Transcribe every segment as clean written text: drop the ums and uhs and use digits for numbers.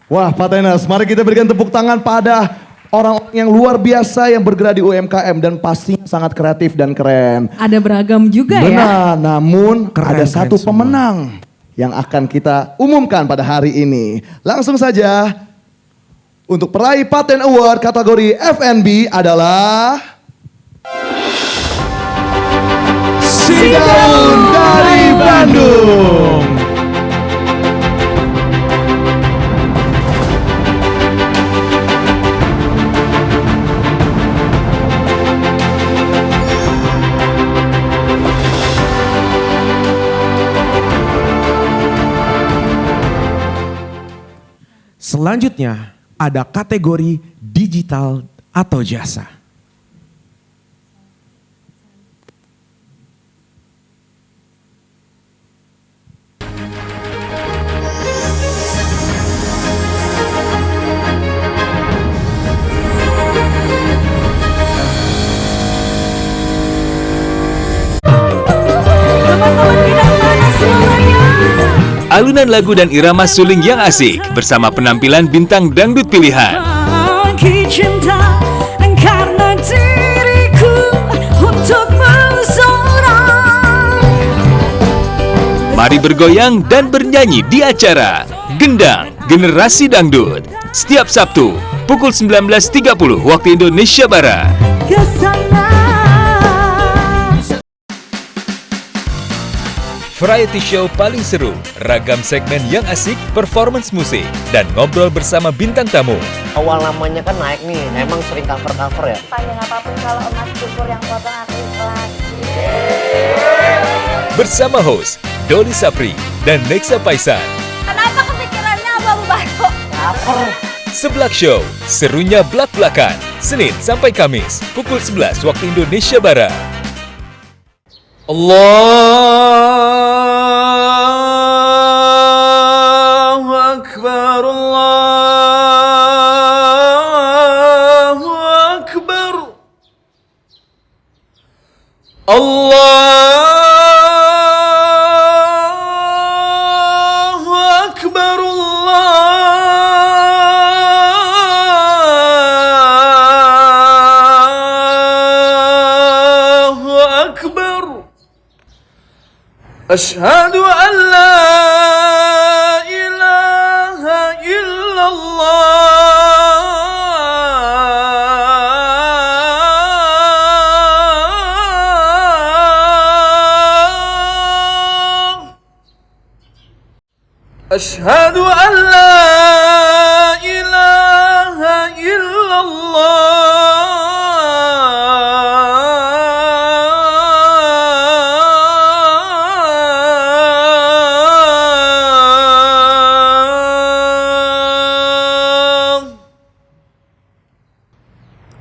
Wah, Pak Tenas, mari kita berikan tepuk tangan pada orang yang luar biasa yang bergerak di UMKM dan pastinya sangat kreatif dan keren. Ada beragam juga ya. Benar, namun Keren, ada satu semua. pemenang yang akan kita umumkan pada hari ini. Langsung saja, untuk peraih Paten Award kategori F&B adalah Sidaun dari Bandung. Selanjutnya ada kategori digital atau jasa. Teman-teman bidang mana semuanya? Alunan lagu dan irama suling yang asik bersama penampilan bintang dangdut pilihan. Bagi cinta karena diriku untukmu seorang. Mari bergoyang dan bernyanyi di acara Gendang Generasi Dangdut setiap Sabtu pukul 19.30 waktu Indonesia Barat. Kesana. Variety show paling seru, ragam segmen yang asik, performance musik, dan ngobrol bersama bintang tamu. Awal namanya kan naik nih, emang sering cover-cover ya? Panjang apapun kalau emas cukur yang potong aku ikhlas. Bersama host Doli Sapri dan Nexa Paisan. Kenapa kepikirannya abu-abu batu? Cover. Seblak Show, serunya blak-blakan. Senin sampai Kamis, pukul 11 waktu Indonesia Barat. Allahu Akbar, Allahu Akbar, Allahu Akbar, Allahu Akbar. أشهد أن لا إله إلا الله أشهد أن لا إله إلا الله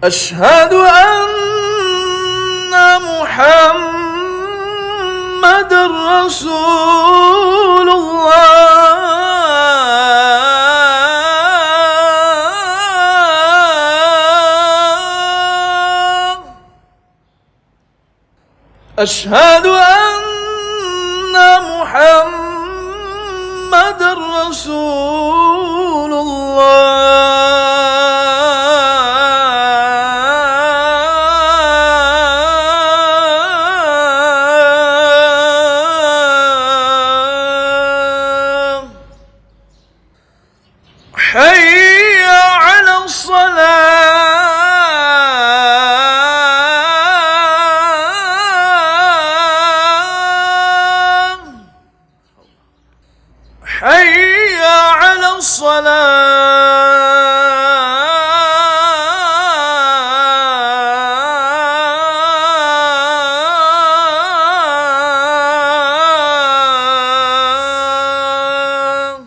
أشهد أن محمد رسول الله أشهد أن محمد رسول الله حي على الصلاة حي على الصلاة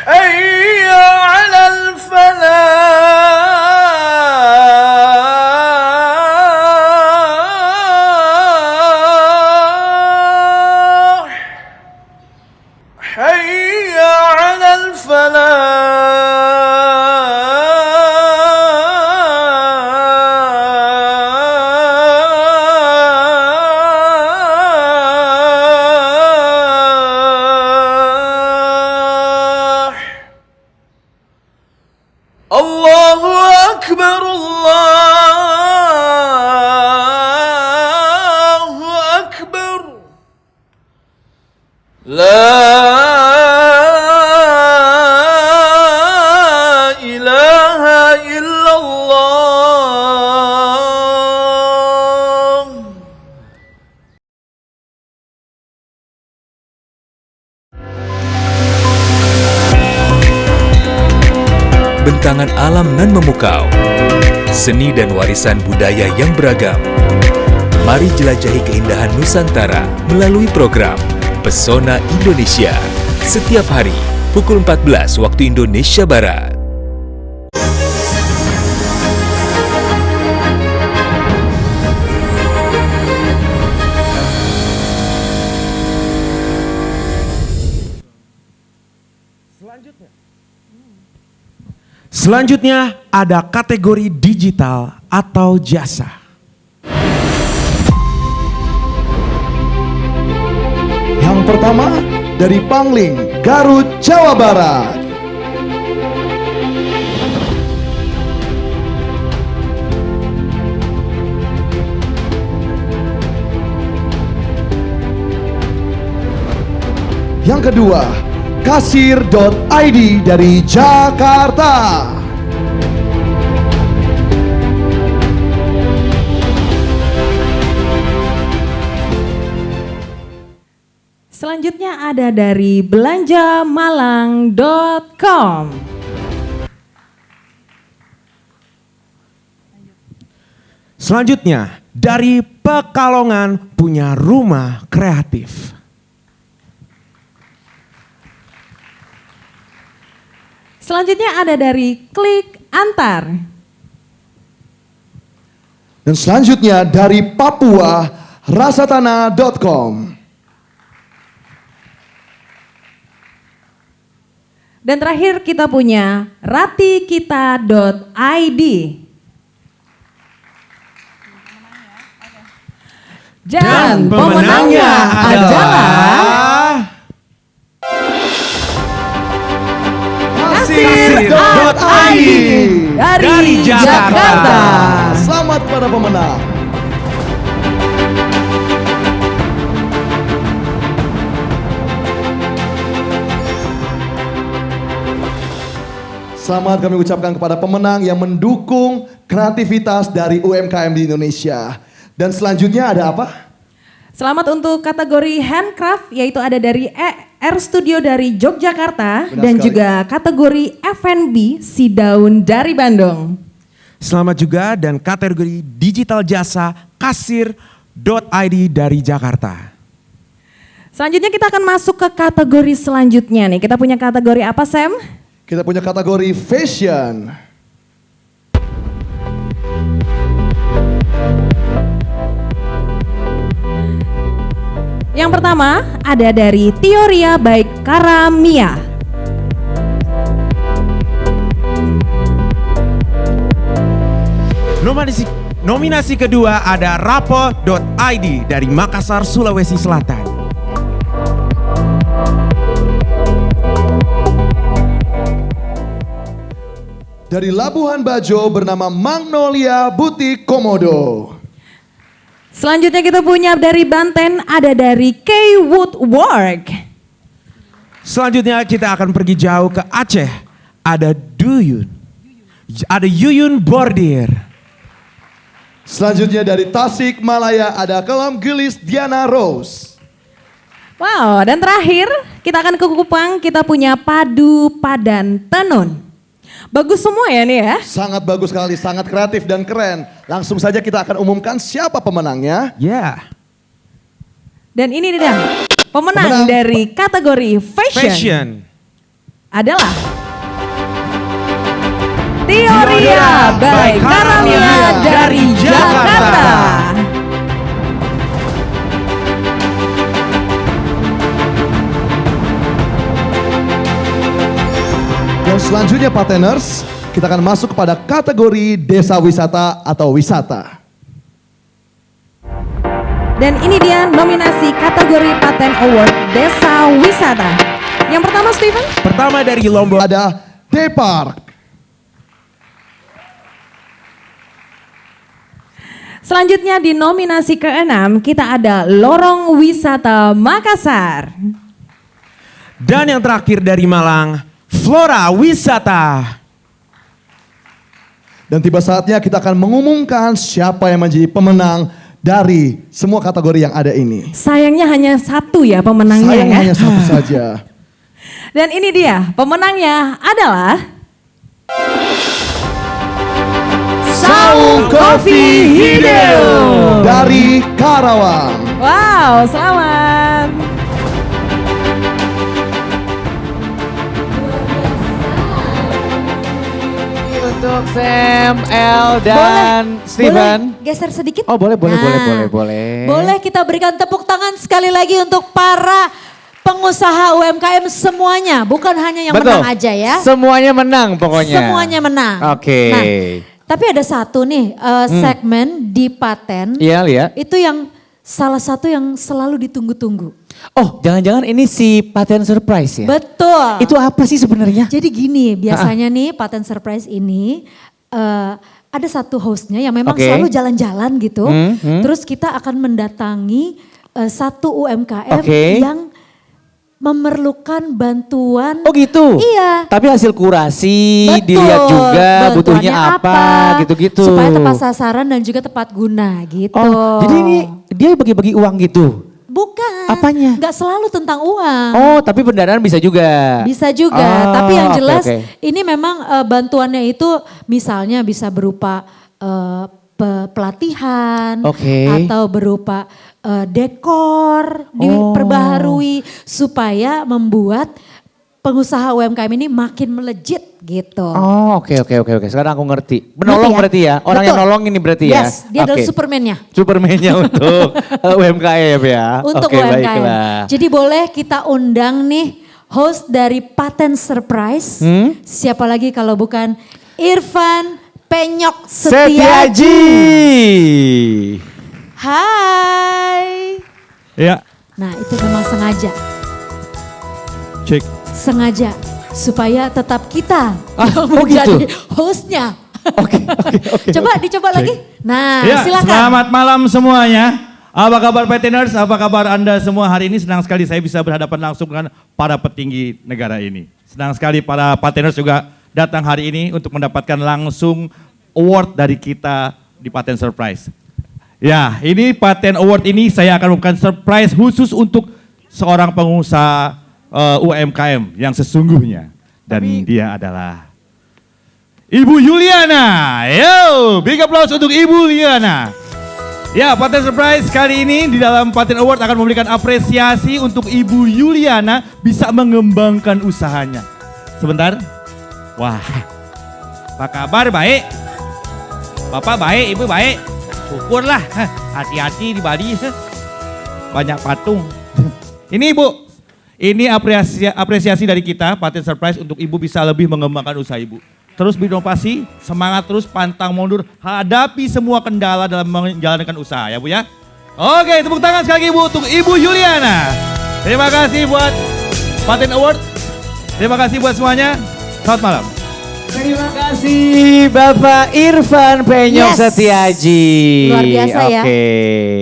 حي على الفلاح حي La ilaha illallah. Bentangan alam nan memukau, seni dan warisan budaya yang beragam. Mari jelajahi keindahan Nusantara melalui program Pesona Indonesia. Setiap hari, pukul 14 waktu Indonesia Barat. Selanjutnya ada kategori digital atau jasa. Yang pertama dari Pangling, Garut, Jawa Barat. Yang kedua, kasir.id dari Jakarta. Selanjutnya ada dari belanjamalang.com. Selanjutnya dari Pekalongan punya rumah kreatif. Selanjutnya ada dari Klik Antar. Dan selanjutnya dari Papua, rasatana.com. Dan terakhir kita punya ratikita.id. Dan pemenangnya adalah kasir.id dari Jakarta. Selamat para pemenang. Selamat kami ucapkan kepada pemenang yang mendukung kreativitas dari UMKM di Indonesia. Dan selanjutnya ada apa? Selamat untuk kategori handcraft, yaitu ada dari R Studio dari Yogyakarta. Benar Dan sekali. juga kategori F&B Si Daun dari Bandung. Selamat juga dan kategori digital jasa kasir.id dari Jakarta. Selanjutnya kita akan masuk ke kategori selanjutnya nih. Kita punya kategori apa, Sam? Kita punya kategori fashion. Yang pertama ada dari Teoria by Karamia. Nominasi kedua ada rapo.id dari Makassar, Sulawesi Selatan. Dari Labuhan Bajo bernama Magnolia Butik Komodo. Selanjutnya kita punya dari Banten, ada dari K Woodwork. Selanjutnya kita akan pergi jauh ke Aceh. Ada Duyun. Ada Yuyun Bordir. Selanjutnya dari Tasik Malaya ada Kelam Gelis Diana Rose. Wow, dan terakhir kita akan ke Kupang, kita punya Padu Padan Tenun. Bagus semua ya nih ya. Sangat bagus sekali, sangat kreatif dan keren. Langsung saja kita akan umumkan siapa pemenangnya. Ya. Dan ini dia pemenang dari kategori fashion. Adalah Teoria by Karamia dari Jakarta. Dan selanjutnya Pateners, kita akan masuk kepada kategori desa wisata atau wisata. Dan ini dia nominasi kategori Paten Award Desa Wisata. Yang pertama Steven? Pertama dari Lombok. Ada Depark. Selanjutnya di nominasi ke-6 kita ada Lorong Wisata Makassar. Dan yang terakhir dari Malang, Flora Wisata. Dan tiba saatnya kita akan mengumumkan siapa yang menjadi pemenang dari semua kategori yang ada ini. Sayangnya hanya satu ya pemenangnya Sayang ya. hanya satu saja. Dan ini dia pemenangnya adalah Saung Coffee Hideo dari Karawang. wow, selamat. Untuk Sam, El, dan Steven. Boleh geser sedikit? Oh boleh, boleh, Nah, boleh. Boleh kita berikan tepuk tangan sekali lagi untuk para pengusaha UMKM semuanya. Bukan hanya yang Betul. menang aja ya. Semuanya menang pokoknya. Semuanya menang. Oke. Nah, tapi ada satu nih segmen di Paten. Iya, lihat. Itu yang salah satu yang selalu ditunggu-tunggu. Oh, jangan-jangan ini si Paten Surprise ya? Betul. Itu apa sih sebenarnya? Jadi gini, biasanya nih Paten Surprise ini ada satu hostnya yang memang Oke. selalu jalan-jalan gitu. Hmm. Terus kita akan mendatangi satu UMKM Oke. yang memerlukan bantuan. Oh gitu? Iya. Tapi hasil kurasi, Betul, dilihat juga butuhnya bantuannya apa, gitu-gitu. Supaya tepat sasaran dan juga tepat guna gitu. Oh, jadi ini dia bagi-bagi uang gitu? Bukan. Apanya? Nggak selalu tentang uang. Oh, tapi pendanaan bisa juga? Bisa juga, Oh, tapi yang jelas oke. ini memang bantuannya itu misalnya bisa berupa pelatihan Oke. atau berupa dekor diperbaharui supaya membuat pengusaha UMKM ini makin melejit gitu. Oh, oke. Sekarang aku ngerti. Menolong Ngerti ya? berarti ya? Orang yang Betul. nolong ini berarti ya? Yes, dia adalah Oke. Superman-nya. Superman-nya untuk UMKM ya? Untuk Oke, UMKM. baiklah. Jadi boleh kita undang nih host dari Paten Surprise. Siapa lagi kalau bukan Irfan Penyok Setiaji. Hai. Ya, Nah itu memang sengaja. cek. Sengaja supaya tetap kita yang oh menjadi gitu? hostnya. Oke. Coba dicoba lagi. Nah Ya, silakan. selamat malam semuanya. Apa kabar Pateners? Apa kabar Anda semua hari ini? Senang sekali saya bisa berhadapan langsung dengan para petinggi negara ini. Senang sekali para Pateners juga datang hari ini untuk mendapatkan langsung award dari kita di Paten Surprise. Ya, ini Paten Award ini saya akan memberikan surprise khusus untuk seorang pengusaha UMKM yang sesungguhnya. Dan dia adalah Ibu Yuliana. Yo, big applause untuk Ibu Yuliana. Ya, Paten Surprise kali ini di dalam Paten Award akan memberikan apresiasi untuk Ibu Yuliana bisa mengembangkan usahanya. Sebentar. Wah, apa kabar? Baik. Bapak baik, Ibu baik. Syukurlah, hati-hati di Bali. Banyak patung. Ini Ibu, ini apresiasi dari kita Paten Surprise untuk Ibu bisa lebih mengembangkan usaha Ibu. Terus berinovasi, semangat terus, pantang mundur, hadapi semua kendala dalam menjalankan usaha ya Bu ya. Oke, tepuk tangan sekali lagi Bu untuk Ibu Yuliana. Terima kasih buat Paten Award. Terima kasih buat semuanya. Selamat malam. Terima kasih Bapak Irfan Penyok Yes. Setiaji. Luar biasa ya. Oke.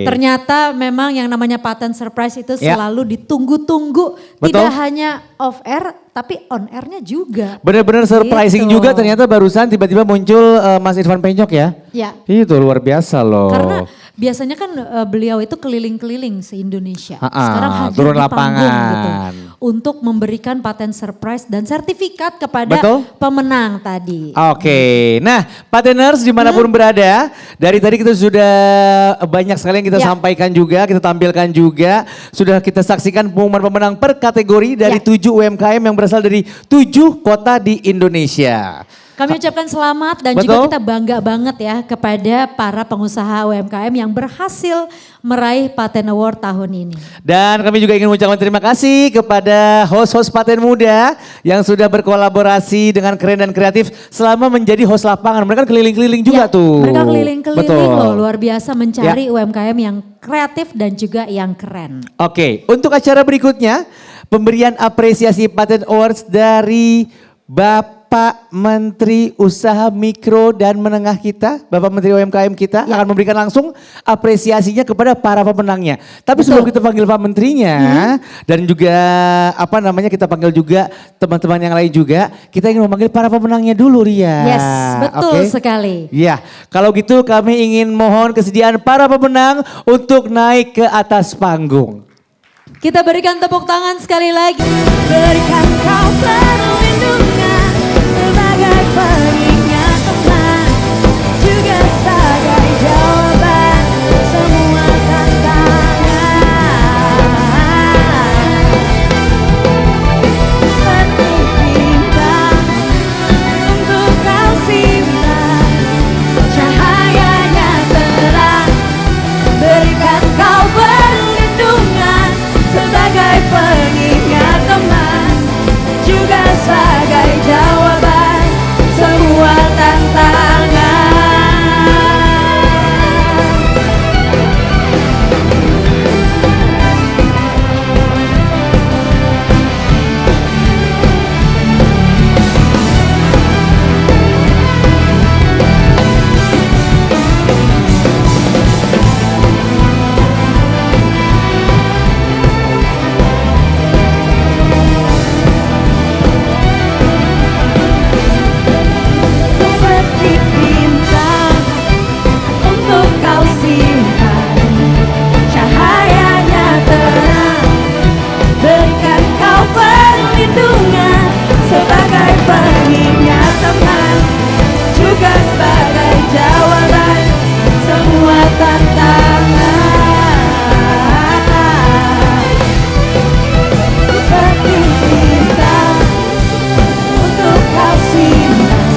Ternyata memang yang namanya Paten Surprise itu Ya. selalu ditunggu-tunggu. Betul. Tidak hanya off air tapi on airnya juga. Benar-benar surprising Gitu. juga ternyata barusan tiba-tiba muncul Mas Irfan Penyok ya. Ya. Itu luar biasa loh. Karena biasanya kan beliau itu keliling-keliling se-Indonesia. Sekarang hadir turun di panggung lapangan. gitu. Untuk memberikan Paten Surprise dan sertifikat kepada Betul. pemenang tadi. Oke, nah Pateners dimanapun berada, dari tadi kita sudah banyak sekali yang kita Ya. sampaikan juga, kita tampilkan juga, sudah kita saksikan pengumuman pemenang per kategori dari Ya. 7 UMKM yang berasal dari 7 kota di Indonesia. Kami ucapkan selamat dan Betul. juga kita bangga banget ya kepada para pengusaha UMKM yang berhasil meraih Paten Award tahun ini. Dan kami juga ingin mengucapkan terima kasih kepada host-host Paten Muda yang sudah berkolaborasi dengan keren dan kreatif selama menjadi host lapangan. Mereka keliling-keliling juga Ya, tuh. Mereka keliling-keliling Betul. loh, luar biasa mencari Ya. UMKM yang kreatif dan juga yang keren. Oke, untuk acara berikutnya pemberian apresiasi Paten Awards dari Bapak Pak Menteri Usaha Mikro dan Menengah kita, Bapak Menteri UMKM kita akan memberikan langsung apresiasinya kepada para pemenangnya. Tapi sebelum kita panggil Pak Menterinya dan juga kita panggil juga teman-teman yang lain juga, kita ingin memanggil para pemenangnya dulu, Ria. Yes, betul Oke? sekali. Ya, kalau gitu kami ingin mohon kesediaan para pemenang untuk naik ke atas panggung. Kita berikan tepuk tangan sekali lagi. Berikan kau perlindungan sebagai pengingat teman, juga sebagai jawaban semua tantangan. Seperti bintang untuk kau simpan, cahayanya terang, berikan kau perlindungan sebagai pengingat teman, juga sebagai jawaban semua tantangan. Seperti bintang untuk kau simpan, cahayanya terang, berikan kau perlindungan sebagai pengingat teman, juga sebagai jawaban semua tantangan. Seperti bintang untuk kau simpan,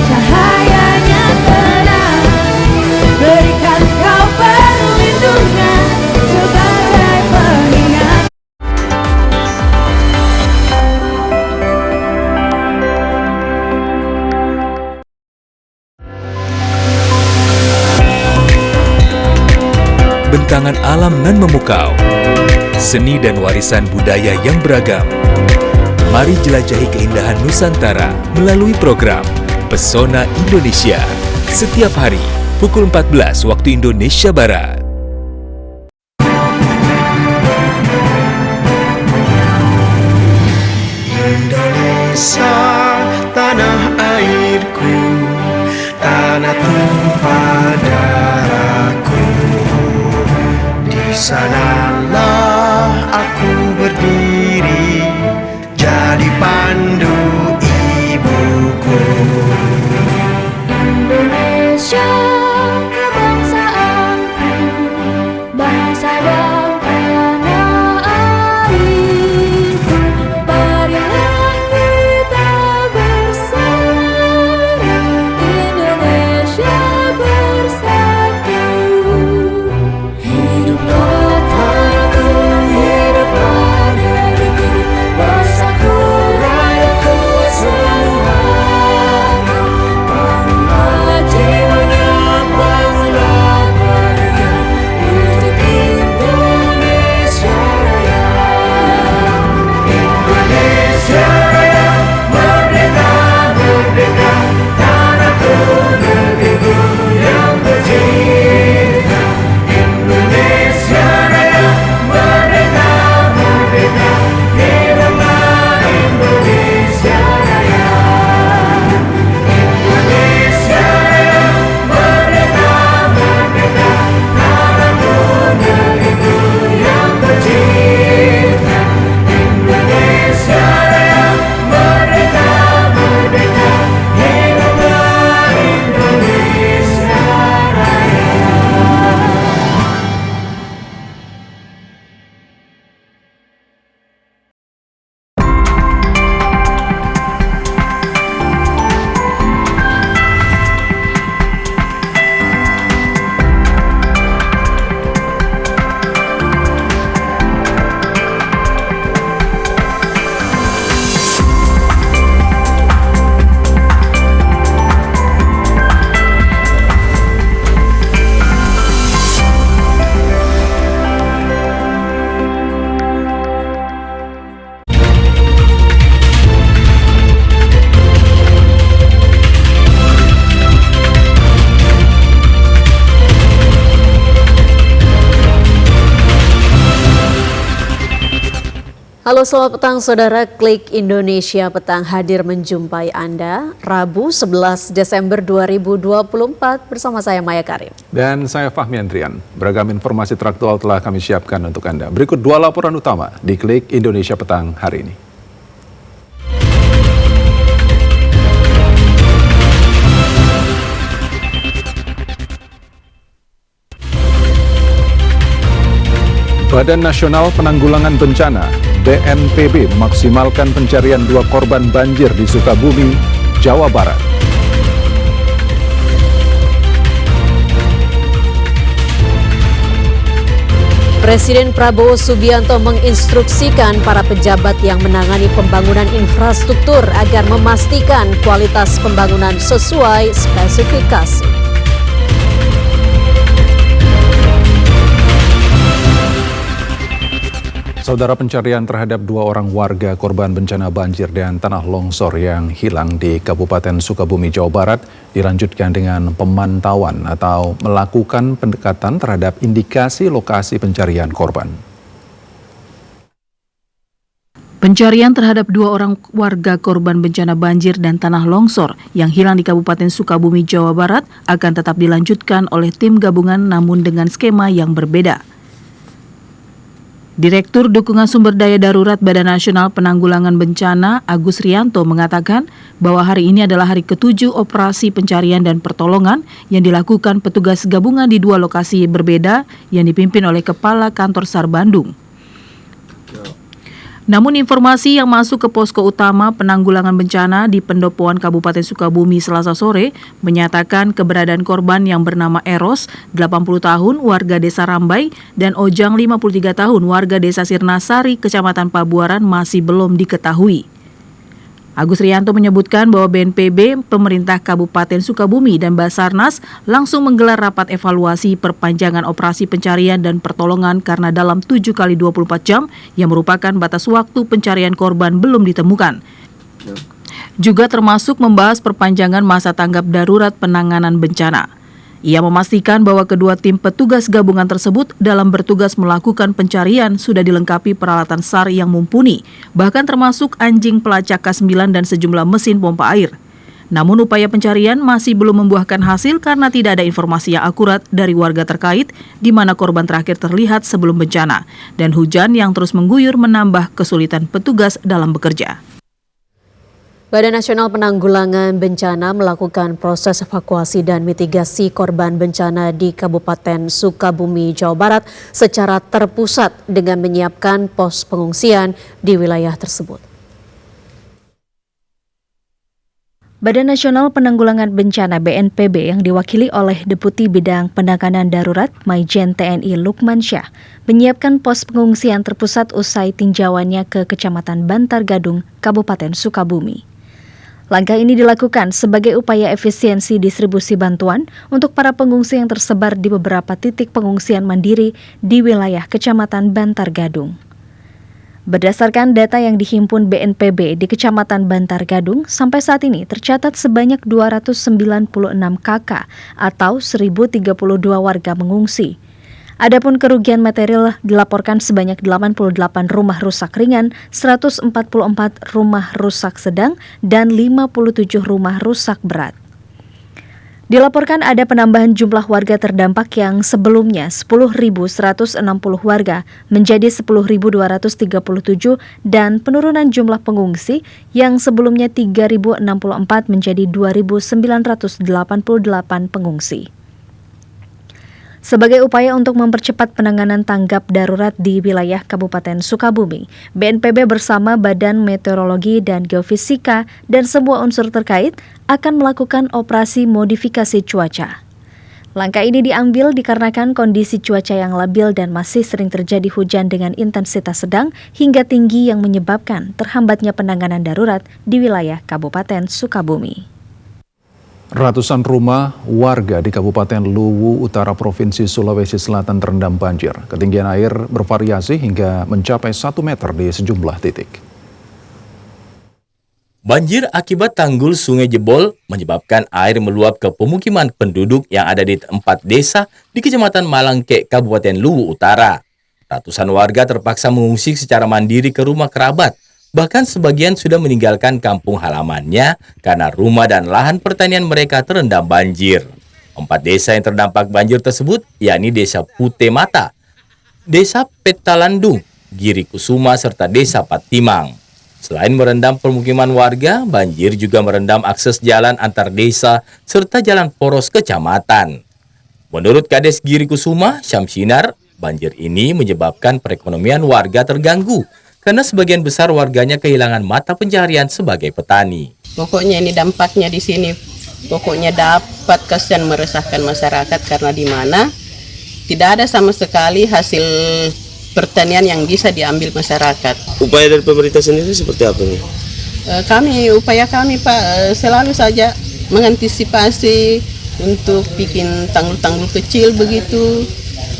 cahayanya terang, berikan kau perlindungan sebagai pengingat. Bentangan alam nan memukau, seni dan warisan budaya yang beragam. Mari jelajahi keindahan Nusantara melalui program Pesona Indonesia. Setiap hari, pukul 14 waktu Indonesia Barat. Indonesia, tanah airku, tanah tumpah darahku. Di sanalah aku berdiri, jadi pandu ibuku. Indonesia kebangsaanku, bangsa dan tanah airku. Marilah kita bersama, Indonesia bersatu. Hiduplah tanahku, hiduplah Halo selamat petang saudara, Klik Indonesia Petang hadir menjumpai Anda Rabu 11 Desember 2024 bersama saya Maya Karim. Dan saya Fahmi Andrian. Beragam informasi teraktual telah kami siapkan untuk Anda. Berikut 2 laporan utama di Klik Indonesia Petang hari ini. Badan Nasional Penanggulangan Bencana (BNPB) memaksimalkan pencarian 2 korban banjir di Sukabumi, Jawa Barat. Presiden Prabowo Subianto menginstruksikan para pejabat yang menangani pembangunan infrastruktur agar memastikan kualitas pembangunan sesuai spesifikasi. Saudara, pencarian terhadap 2 orang warga korban bencana banjir dan tanah longsor yang hilang di Kabupaten Sukabumi, Jawa Barat dilanjutkan dengan pemantauan atau melakukan pendekatan terhadap indikasi lokasi pencarian korban. Pencarian terhadap 2 orang warga korban bencana banjir dan tanah longsor yang hilang di Kabupaten Sukabumi, Jawa Barat akan tetap dilanjutkan oleh tim gabungan namun dengan skema yang berbeda. Direktur Dukungan Sumber Daya Darurat Badan Nasional Penanggulangan Bencana Agus Rianto mengatakan bahwa hari ini adalah hari ke-7 operasi pencarian dan pertolongan yang dilakukan petugas gabungan di 2 lokasi berbeda yang dipimpin oleh Kepala Kantor SAR Bandung. Namun informasi yang masuk ke posko utama penanggulangan bencana di Pendopoan Kabupaten Sukabumi Selasa sore menyatakan keberadaan korban yang bernama Eros, 80 tahun, warga Desa Rambai, dan Ojang, 53 tahun, warga Desa Sirnasari, Kecamatan Pabuaran masih belum diketahui. Agus Rianto menyebutkan bahwa BNPB, pemerintah Kabupaten Sukabumi, dan Basarnas langsung menggelar rapat evaluasi perpanjangan operasi pencarian dan pertolongan karena dalam 7 kali 24 jam yang merupakan batas waktu pencarian korban belum ditemukan. Juga termasuk membahas perpanjangan masa tanggap darurat penanganan bencana. Ia memastikan bahwa kedua tim petugas gabungan tersebut dalam bertugas melakukan pencarian sudah dilengkapi peralatan SAR yang mumpuni, bahkan termasuk anjing pelacak K9 dan sejumlah mesin pompa air. Namun upaya pencarian masih belum membuahkan hasil karena tidak ada informasi yang akurat dari warga terkait di mana korban terakhir terlihat sebelum bencana, dan hujan yang terus mengguyur menambah kesulitan petugas dalam bekerja. Badan Nasional Penanggulangan Bencana melakukan proses evakuasi dan mitigasi korban bencana di Kabupaten Sukabumi, Jawa Barat secara terpusat dengan menyiapkan pos pengungsian di wilayah tersebut. Badan Nasional Penanggulangan Bencana BNPB yang diwakili oleh Deputi Bidang Penanganan Darurat Maijen TNI Lukman Syah menyiapkan pos pengungsian terpusat usai tinjauannya ke Kecamatan Bantar Gadung, Kabupaten Sukabumi. Langkah ini dilakukan sebagai upaya efisiensi distribusi bantuan untuk para pengungsi yang tersebar di beberapa titik pengungsian mandiri di wilayah Kecamatan Bantar Gadung. Berdasarkan data yang dihimpun BNPB di Kecamatan Bantar Gadung, sampai saat ini tercatat sebanyak 296 KK atau 1.032 warga mengungsi. Adapun kerugian material dilaporkan sebanyak 88 rumah rusak ringan, 144 rumah rusak sedang, dan 57 rumah rusak berat. Dilaporkan ada penambahan jumlah warga terdampak yang sebelumnya 10.160 warga menjadi 10.237 dan penurunan jumlah pengungsi yang sebelumnya 3.064 menjadi 2.988 pengungsi. Sebagai upaya untuk mempercepat penanganan tanggap darurat di wilayah Kabupaten Sukabumi, BNPB bersama Badan Meteorologi dan Geofisika dan semua unsur terkait akan melakukan operasi modifikasi cuaca. Langkah ini diambil dikarenakan kondisi cuaca yang labil dan masih sering terjadi hujan dengan intensitas sedang hingga tinggi yang menyebabkan terhambatnya penanganan darurat di wilayah Kabupaten Sukabumi. Ratusan rumah warga di Kabupaten Luwu Utara Provinsi Sulawesi Selatan terendam banjir. Ketinggian air bervariasi hingga mencapai 1 meter di sejumlah titik. Banjir akibat tanggul sungai jebol menyebabkan air meluap ke pemukiman penduduk yang ada di 4 desa di Kecamatan Malangke, Kabupaten Luwu Utara. Ratusan warga terpaksa mengungsi secara mandiri ke rumah kerabat. Bahkan sebagian sudah meninggalkan kampung halamannya karena rumah dan lahan pertanian mereka terendam banjir. 4 desa yang terdampak banjir tersebut yakni Desa Pute Mata, Desa Petalandung, Giri Kusuma, serta Desa Patimang. Selain merendam permukiman warga, banjir juga merendam akses jalan antar desa serta jalan poros kecamatan. Menurut Kades Giri Kusuma, Syamsinar, banjir ini menyebabkan perekonomian warga terganggu karena sebagian besar warganya kehilangan mata pencaharian sebagai petani. Pokoknya ini dampaknya di sini, pokoknya dapat kasihan meresahkan masyarakat karena di mana tidak ada sama sekali hasil pertanian yang bisa diambil masyarakat. Upaya dari pemerintah sendiri seperti apa nih? Upaya kami Pak selalu saja mengantisipasi untuk bikin tanggul-tanggul kecil begitu.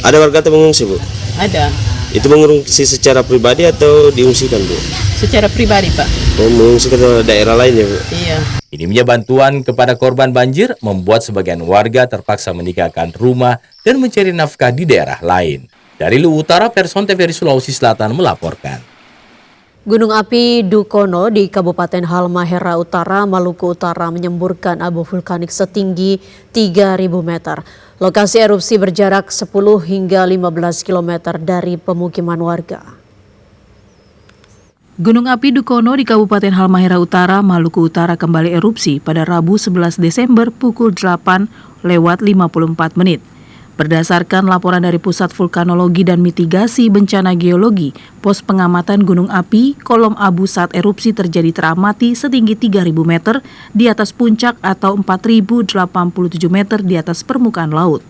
Ada warga yang mengungsi, Bu? Ada. Itu mengungsi secara pribadi atau diungsikan, Bu? Secara pribadi, Pak. Oh, mengungsi ke daerah lain ya, Bu? Iya. Minimnya bantuan kepada korban banjir membuat sebagian warga terpaksa meninggalkan rumah dan mencari nafkah di daerah lain. Dari Luwu Utara, Person TVRI Sulawesi Selatan melaporkan. Gunung api Dukono di Kabupaten Halmahera Utara, Maluku Utara menyemburkan abu vulkanik setinggi 3.000 meter. Lokasi erupsi berjarak 10 hingga 15 km dari pemukiman warga. Gunung api Dukono di Kabupaten Halmahera Utara, Maluku Utara kembali erupsi pada Rabu 11 Desember pukul 8:54 menit. Berdasarkan laporan dari Pusat Vulkanologi dan Mitigasi Bencana Geologi, pos pengamatan gunung api, kolom abu saat erupsi terjadi teramati setinggi 3.000 meter di atas puncak atau 4.087 meter di atas permukaan laut.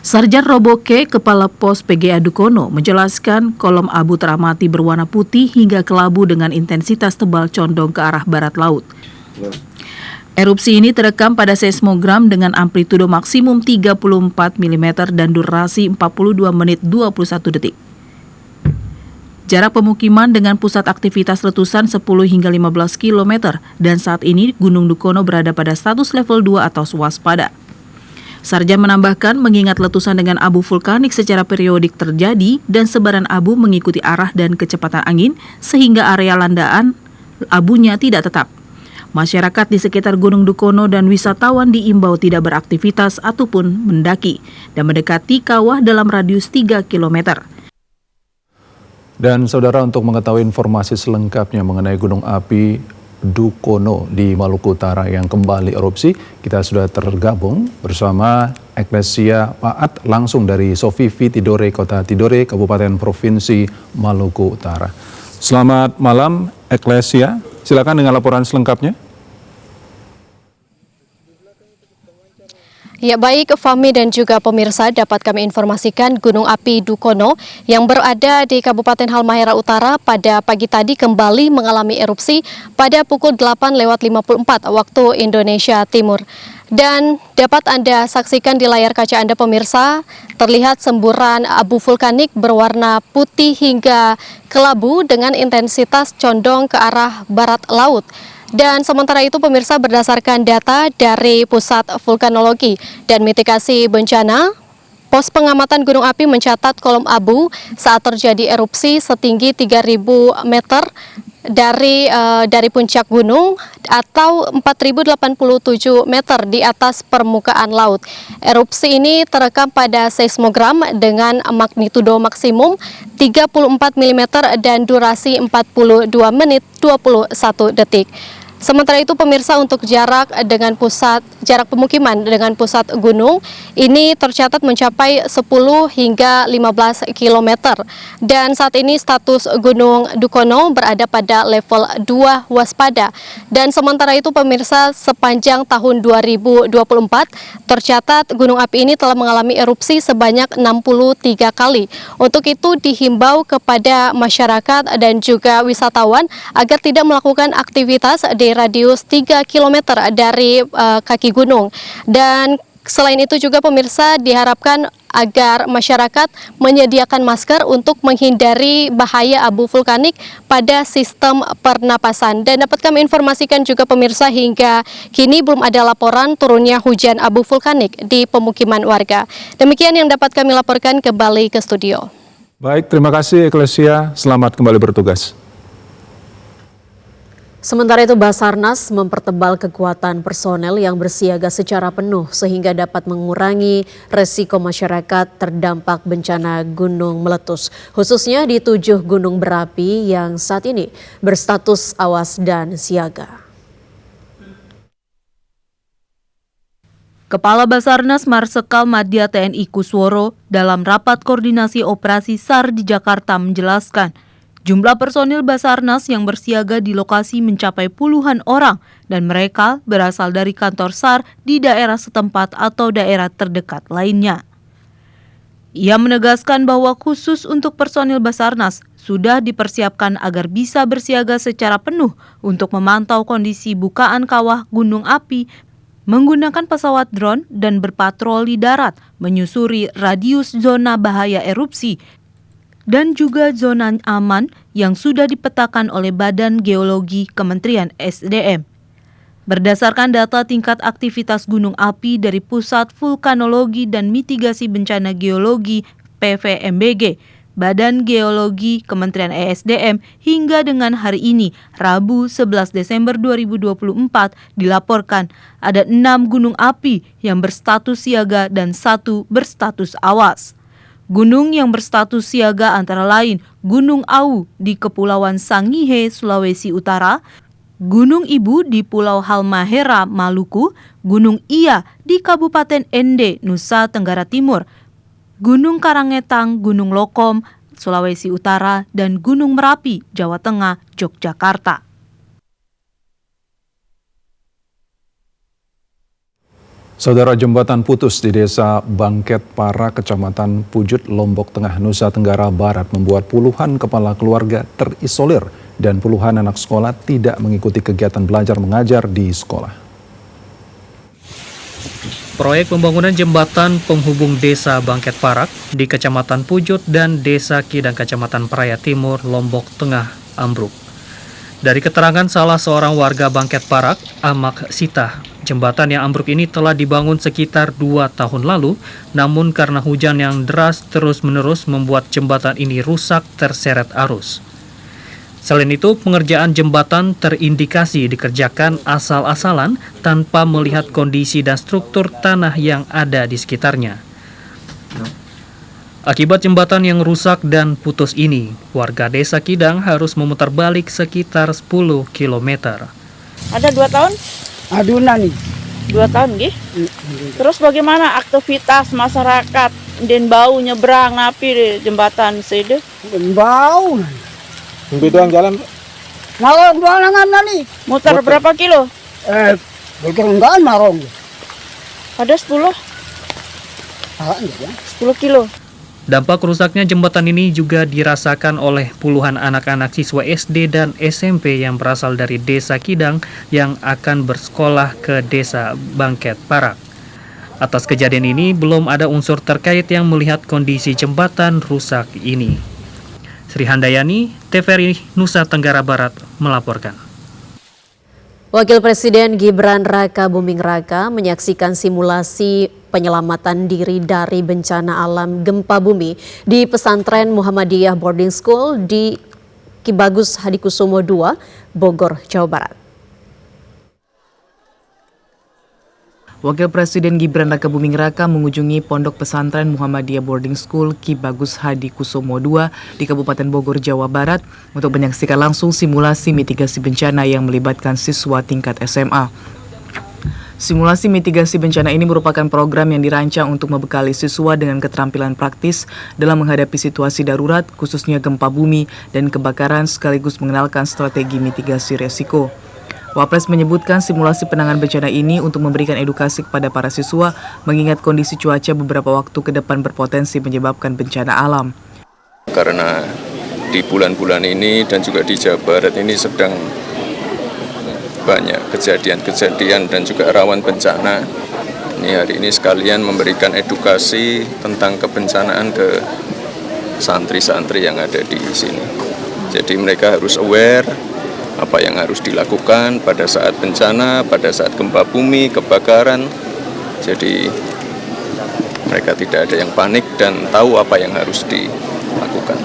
Sarjan Roboke, Kepala Pos PGA Dukono, menjelaskan kolom abu teramati berwarna putih hingga kelabu dengan intensitas tebal condong ke arah barat laut. Erupsi ini terekam pada seismogram dengan amplitudo maksimum 34 mm dan durasi 42 menit 21 detik. Jarak pemukiman dengan pusat aktivitas letusan 10 hingga 15 km dan saat ini Gunung Dukono berada pada status level 2 atau waspada. Sarjan menambahkan mengingat letusan dengan abu vulkanik secara periodik terjadi dan sebaran abu mengikuti arah dan kecepatan angin sehingga area landaan abunya tidak tetap. Masyarakat di sekitar Gunung Dukono dan wisatawan diimbau tidak beraktivitas ataupun mendaki dan mendekati kawah dalam radius 3 km. Dan saudara, untuk mengetahui informasi selengkapnya mengenai gunung api Dukono di Maluku Utara yang kembali erupsi, kita sudah tergabung bersama Eklesia Paat langsung dari Sofivi Tidore, Kota Tidore, Kabupaten Provinsi Maluku Utara. Selamat malam Eklesia, silakan dengan laporan selengkapnya. Ya baik, Fahmi dan juga pemirsa, dapat kami informasikan Gunung Api Dukono yang berada di Kabupaten Halmahera Utara pada pagi tadi kembali mengalami erupsi pada pukul 8:54 waktu Indonesia Timur. Dan dapat Anda saksikan di layar kaca Anda pemirsa, terlihat semburan abu vulkanik berwarna putih hingga kelabu dengan intensitas condong ke arah barat laut. Dan sementara itu pemirsa, berdasarkan data dari Pusat Vulkanologi dan Mitigasi Bencana, pos pengamatan gunung api mencatat kolom abu saat terjadi erupsi setinggi 3.000 meter dari puncak gunung atau 4.087 meter di atas permukaan laut. Erupsi ini terekam pada seismogram dengan magnitudo maksimum 34 mm dan durasi 42 menit 21 detik. Sementara itu pemirsa, untuk jarak pemukiman dengan pusat gunung ini tercatat mencapai 10 hingga 15 km. Dan saat ini status Gunung Dukono berada pada level 2 waspada. Dan sementara itu pemirsa, sepanjang tahun 2024 tercatat gunung api ini telah mengalami erupsi sebanyak 63 kali. Untuk itu dihimbau kepada masyarakat dan juga wisatawan agar tidak melakukan aktivitas di radius 3 km dari kaki gunung. Dan Selain itu juga pemirsa diharapkan agar masyarakat menyediakan masker untuk menghindari bahaya abu vulkanik pada sistem pernapasan. Dan dapat kami informasikan juga pemirsa hingga kini belum ada laporan turunnya hujan abu vulkanik di pemukiman warga. Demikian yang dapat kami laporkan, kembali ke studio. Baik, terima kasih Eklesia. Selamat kembali bertugas. Sementara itu Basarnas mempertebal kekuatan personel yang bersiaga secara penuh sehingga dapat mengurangi resiko masyarakat terdampak bencana gunung meletus, khususnya di 7 gunung berapi yang saat ini berstatus awas dan siaga. Kepala Basarnas Marsikal Madya TNI Kusworo dalam rapat koordinasi operasi SAR di Jakarta menjelaskan, jumlah personil Basarnas yang bersiaga di lokasi mencapai puluhan orang dan mereka berasal dari kantor SAR di daerah setempat atau daerah terdekat lainnya. Ia menegaskan bahwa khusus untuk personil Basarnas sudah dipersiapkan agar bisa bersiaga secara penuh untuk memantau kondisi bukaan kawah gunung api, menggunakan pesawat drone dan berpatroli darat menyusuri radius zona bahaya erupsi dan juga zona aman yang sudah dipetakan oleh Badan Geologi Kementerian SDM. Berdasarkan data tingkat aktivitas gunung api dari Pusat Vulkanologi dan Mitigasi Bencana Geologi PVMBG, Badan Geologi Kementerian ESDM, hingga dengan hari ini, Rabu 11 Desember 2024, dilaporkan ada 6 gunung api yang berstatus siaga dan 1 berstatus awas. Gunung yang berstatus siaga antara lain Gunung Awu di Kepulauan Sangihe, Sulawesi Utara, Gunung Ibu di Pulau Halmahera, Maluku, Gunung Iya di Kabupaten Ende, Nusa Tenggara Timur, Gunung Karangetang, Gunung Lokom, Sulawesi Utara, dan Gunung Merapi, Jawa Tengah, Yogyakarta. Saudara, jembatan putus di Desa Bangket Para, Kecamatan Pujut, Lombok Tengah, Nusa Tenggara Barat membuat puluhan kepala keluarga terisolir dan puluhan anak sekolah tidak mengikuti kegiatan belajar mengajar di sekolah. Proyek pembangunan jembatan penghubung Desa Bangket Parak di Kecamatan Pujut dan Desa Kidang Kecamatan Praia Timur, Lombok Tengah, ambruk. Dari keterangan salah seorang warga Bangket Parak, Amak Sita, jembatan yang ambruk ini telah dibangun sekitar 2 tahun lalu, namun karena hujan yang deras terus-menerus membuat jembatan ini rusak terseret arus. Selain itu, pengerjaan jembatan terindikasi dikerjakan asal-asalan tanpa melihat kondisi dan struktur tanah yang ada di sekitarnya. Akibat jembatan yang rusak dan putus ini, warga Desa Kidang harus memutar balik sekitar 10 km. Ada 2 tahun? Adunan nih. 2 tahun gih? Terus bagaimana aktivitas masyarakat dan bau nyebrang napi di jembatan sede? Bau. Bidang jalan. Narong doangan nih. Mutar berapa kilo? Enggak narong. Ada 10. 10 kilo. Dampak rusaknya jembatan ini juga dirasakan oleh puluhan anak-anak siswa SD dan SMP yang berasal dari Desa Kidang yang akan bersekolah ke Desa Bangket Parak. Atas kejadian ini, belum ada unsur terkait yang melihat kondisi jembatan rusak ini. Sri Handayani, TVRI Nusa Tenggara Barat melaporkan. Wakil Presiden Gibran Raka Buming Raka menyaksikan simulasi penyelamatan diri dari bencana alam gempa bumi di pesantren Muhammadiyah Boarding School di Ki Bagus Hadikusumo II, Bogor, Jawa Barat. Wakil Presiden Gibran Raka Buming Raka mengunjungi Pondok Pesantren Muhammadiyah Boarding School Ki Bagus Hadikusumo II di Kabupaten Bogor, Jawa Barat untuk menyaksikan langsung simulasi mitigasi bencana yang melibatkan siswa tingkat SMA. Simulasi mitigasi bencana ini merupakan program yang dirancang untuk membekali siswa dengan keterampilan praktis dalam menghadapi situasi darurat, khususnya gempa bumi dan kebakaran, sekaligus mengenalkan strategi mitigasi resiko. Wapres menyebutkan simulasi penanganan bencana ini untuk memberikan edukasi kepada para siswa mengingat kondisi cuaca beberapa waktu ke depan berpotensi menyebabkan bencana alam. Karena di bulan-bulan ini dan juga di Jawa Barat ini sedang banyak kejadian-kejadian dan juga rawan bencana. Ini hari ini sekalian memberikan edukasi tentang kebencanaan ke santri-santri yang ada di sini. Jadi mereka harus aware apa yang harus dilakukan pada saat bencana, pada saat gempa bumi, kebakaran. Jadi mereka tidak ada yang panik dan tahu apa yang harus dilakukan.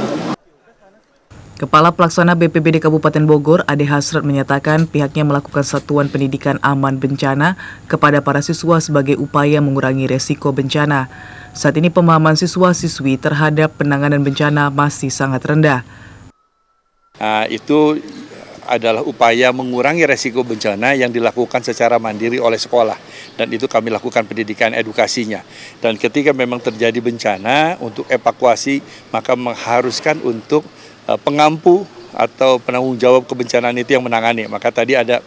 Kepala Pelaksana BPBD Kabupaten Bogor, Ade Hasrat menyatakan pihaknya melakukan satuan pendidikan aman bencana kepada para siswa sebagai upaya mengurangi resiko bencana. Saat ini pemahaman siswa-siswi terhadap penanganan bencana masih sangat rendah. Itu adalah upaya mengurangi resiko bencana yang dilakukan secara mandiri oleh sekolah, dan itu kami lakukan pendidikan edukasinya. Dan ketika memang terjadi bencana, untuk evakuasi maka mengharuskan untuk pengampu atau penanggung jawab kebencanaan itu yang menangani. Maka tadi ada